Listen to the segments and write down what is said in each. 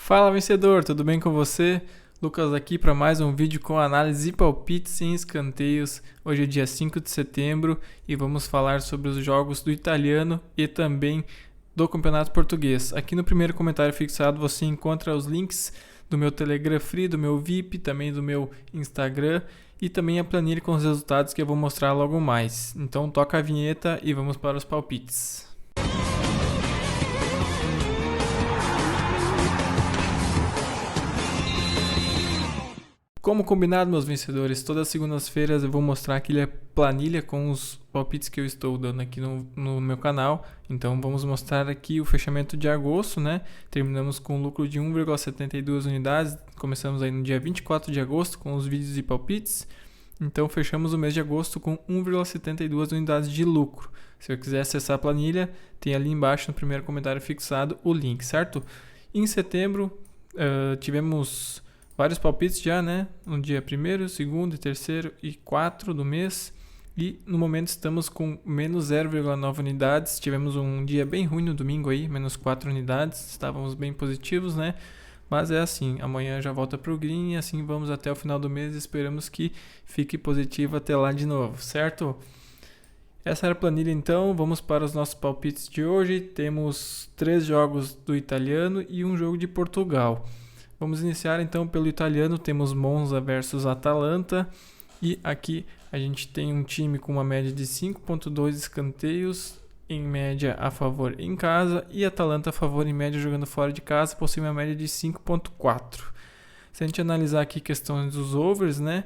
Fala vencedor, tudo bem com você? Lucas aqui para mais um vídeo com análise e palpites em escanteios. Hoje é dia 5 de setembro e vamos falar sobre os jogos do italiano e também do Campeonato Português. Aqui no primeiro comentário fixado você encontra os links do meu Telegram Free, do meu VIP, também do meu Instagram e também a planilha com os resultados que eu vou mostrar logo mais. Então toca a vinheta e vamos para os palpites. Como combinado, meus vencedores, todas as segundas-feiras eu vou mostrar aqui a planilha com os palpites que eu estou dando aqui no meu canal. Então vamos mostrar aqui o fechamento de agosto, né? Terminamos com um lucro de 1,72 unidades. Começamos aí no dia 24 de agosto com os vídeos e palpites. Então fechamos o mês de agosto com 1,72 unidades de lucro. Se eu quiser acessar a planilha, tem ali embaixo no primeiro comentário fixado o link, certo? Em setembro tivemos vários palpites já, né? No dia 1º, 2º, 3º e 4 do mês. E no momento estamos com menos 0,9 unidades. Tivemos um dia bem ruim no domingo aí, menos 4 unidades. Estávamos bem positivos, né? Mas é assim, amanhã já volta pro green e assim vamos até o final do mês. Esperamos que fique positivo até lá de novo, certo? Essa era a planilha então, vamos para os nossos palpites de hoje. Temos 3 jogos do italiano e um jogo de Portugal. Vamos iniciar então pelo italiano, temos Monza versus Atalanta e aqui a gente tem um time com uma média de 5.2 escanteios em média a favor em casa e Atalanta a favor em média jogando fora de casa, possui uma média de 5.4. Se a gente analisar aqui questões dos overs, né?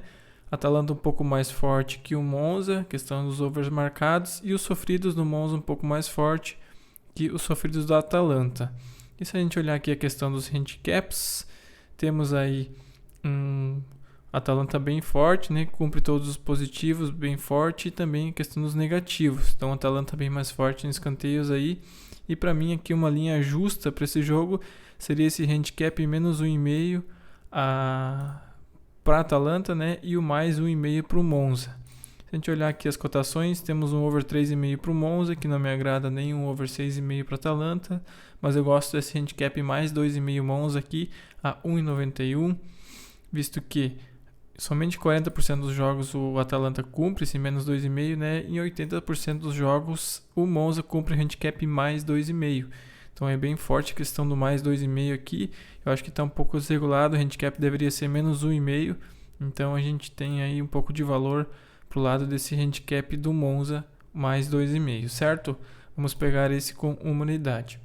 Atalanta um pouco mais forte que o Monza, questão dos overs marcados e os sofridos do Monza um pouco mais forte que os sofridos da Atalanta. E se a gente olhar aqui a questão dos handicaps, temos aí Atalanta bem forte, né? Cumpre todos os positivos, bem forte, e também a questão dos negativos. Então, Atalanta bem mais forte nos escanteios aí. E para mim aqui uma linha justa para esse jogo seria esse handicap menos 1,5 para Atalanta, né? E o mais 1,5 para o Monza. Se a gente olhar aqui as cotações, temos um over 3,5 para o Monza, que não me agrada, nem um over 6,5 para Atalanta, mas eu gosto desse handicap mais 2,5 Monza aqui a 1,91, visto que somente 40% dos jogos o Atalanta cumpre esse menos 2,5, né? Em 80% dos jogos o Monza cumpre handicap mais 2,5. Então é bem forte a questão do mais 2,5 aqui. Eu acho que está um pouco desregulado, o handicap deveria ser menos 1,5. Então a gente tem aí um pouco de valor pro lado desse handicap do Monza mais 2,5, certo? Vamos pegar esse com uma unidade.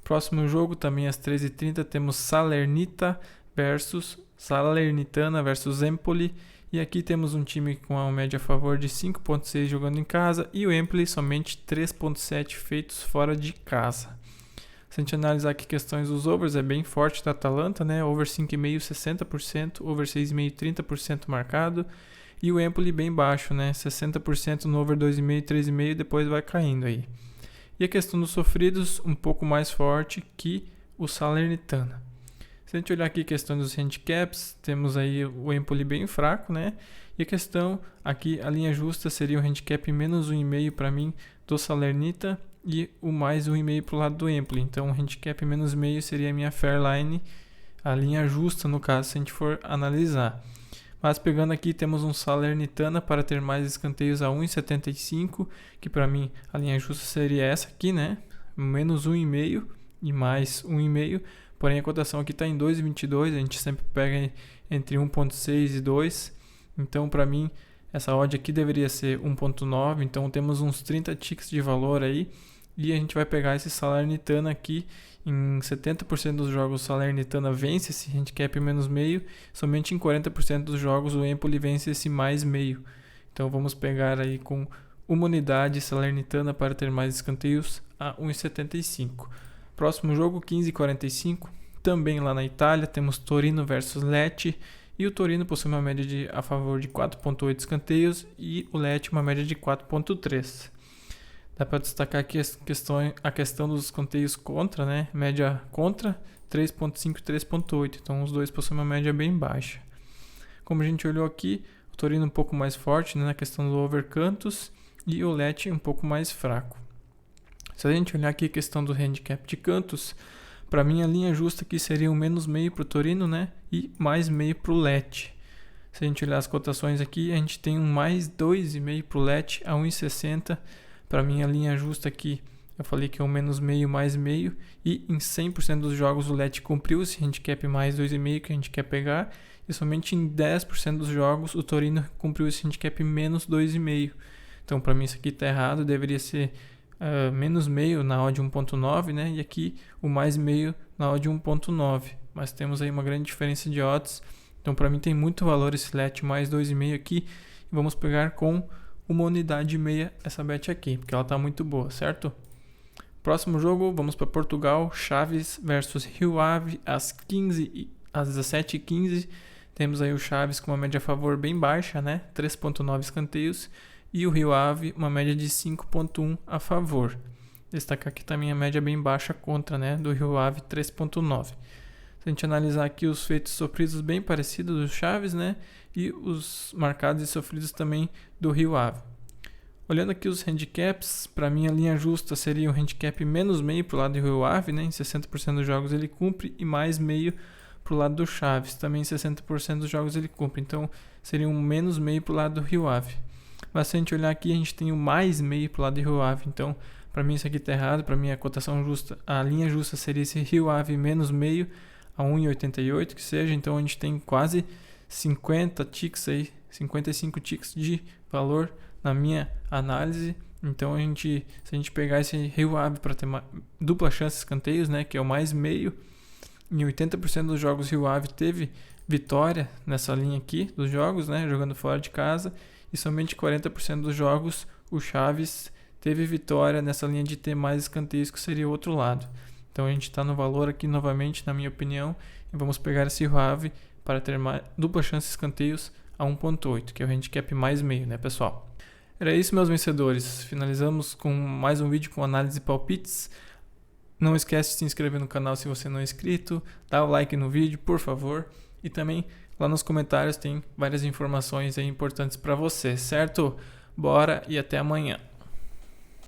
Próximo jogo, também às 13h30, temos Salernitana versus Empoli. E aqui temos um time com uma média a favor de 5.6 jogando em casa e o Empoli somente 3.7 feitos fora de casa. Se a gente analisar aqui questões dos overs, é bem forte da Atalanta, né? Over 5,5, 60%, over 6,5, 30% marcado. E o Empoli bem baixo, né? 60% no over 2,5, 3,5 e depois vai caindo aí. E a questão dos sofridos, um pouco mais forte que o Salernitana. Se a gente olhar aqui a questão dos handicaps, temos aí o Empoli bem fraco, né? E a questão aqui, a linha justa seria o handicap menos 1,5 para mim do Salernitana e o mais 1,5 para o lado do Empoli. Então o handicap menos 1,5 seria a minha fair line, a linha justa no caso, se a gente for analisar. Mas pegando aqui, temos um Salernitana para ter mais escanteios a 1,75, que para mim a linha justa seria essa aqui, né? Menos 1,5 e mais 1,5. Porém, a cotação aqui está em 2,22, a gente sempre pega entre 1,6 e 2. Então, para mim, essa odd aqui deveria ser 1,9. Então, temos uns 30 ticks de valor aí. E a gente vai pegar esse Salernitana aqui. Em 70% dos jogos o Salernitana vence esse handicap menos meio. Somente em 40% dos jogos o Empoli vence esse mais meio. Então vamos pegar aí com uma unidade Salernitana para ter mais escanteios a 1,75. Próximo jogo 15h45. Também lá na Itália temos Torino versus Lecce. E o Torino possui uma média a favor de 4,8 escanteios e o Lecce uma média de 4,3. Dá para destacar aqui a questão dos escanteios contra, né? Média contra 3.5 e 3.8. Então os dois possuem uma média bem baixa. Como a gente olhou aqui, o Torino um pouco mais forte, né, na questão do over cantos e o Lecce um pouco mais fraco. Se a gente olhar aqui a questão do handicap de cantos, Para mim, a linha justa aqui seria um menos meio para o Torino, né? E mais meio para o Lecce. Se a gente olhar as cotações aqui, a gente tem um mais 2,5 para o Lecce a 1,60. Para mim, a linha justa aqui, eu falei que é um menos meio, mais meio. E em 100% dos jogos o Lecce cumpriu esse handicap mais 2,5 que a gente quer pegar. E somente em 10% dos jogos o Torino cumpriu esse handicap menos 2,5. Então, para mim, isso aqui está errado. Deveria ser menos meio na odd 1.9, né? E aqui o mais meio na odd 1.9. Mas temos aí uma grande diferença de odds. Então, para mim, tem muito valor esse Lecce mais 2,5 aqui. E vamos pegar com uma unidade e meia essa bet aqui, porque ela está muito boa, certo? Próximo jogo, vamos para Portugal. Chaves versus Rio Ave às 17h15. Temos aí o Chaves com uma média a favor bem baixa, né? 3.9 escanteios. E o Rio Ave, uma média de 5.1 a favor. Destacar aqui também a média bem baixa contra, né? Do Rio Ave, 3.9. Se a gente analisar aqui os feitos sofridos bem parecidos do Chaves, né? E os marcados e sofridos também do Rio Ave. Olhando aqui os handicaps, para mim a linha justa seria um handicap menos meio para o lado do Rio Ave, né? Em 60% dos jogos ele cumpre, e mais meio para o lado do Chaves. Também em 60% dos jogos ele cumpre. Então seria um menos meio para o lado do Rio Ave. Mas se a gente olhar aqui, a gente tem o mais meio para o lado do Rio Ave. Então, para mim isso aqui está errado. Para mim a cotação justa, a linha justa seria esse Rio Ave menos meio a 1,88 que seja. Então a gente tem quase 50 ticks aí, 55 ticks de valor na minha análise. Então se a gente pegar esse Rio Ave para ter dupla chance de escanteios, né, que é o mais meio, em 80% dos jogos Rio Ave teve vitória nessa linha aqui dos jogos, né, jogando fora de casa. E somente 40% dos jogos o Chaves teve vitória nessa linha de ter mais escanteios, que seria o outro lado. Então a gente está no valor aqui novamente, na minha opinião, e vamos pegar esse Rio Ave para ter dupla chance de escanteios a 1.8, que é o handicap mais meio, né, pessoal? Era isso, meus vencedores. Finalizamos com mais um vídeo com análise e palpites. Não esquece de se inscrever no canal se você não é inscrito, dá o like no vídeo, por favor, e também lá nos comentários tem várias informações aí importantes para você, certo? Bora e até amanhã.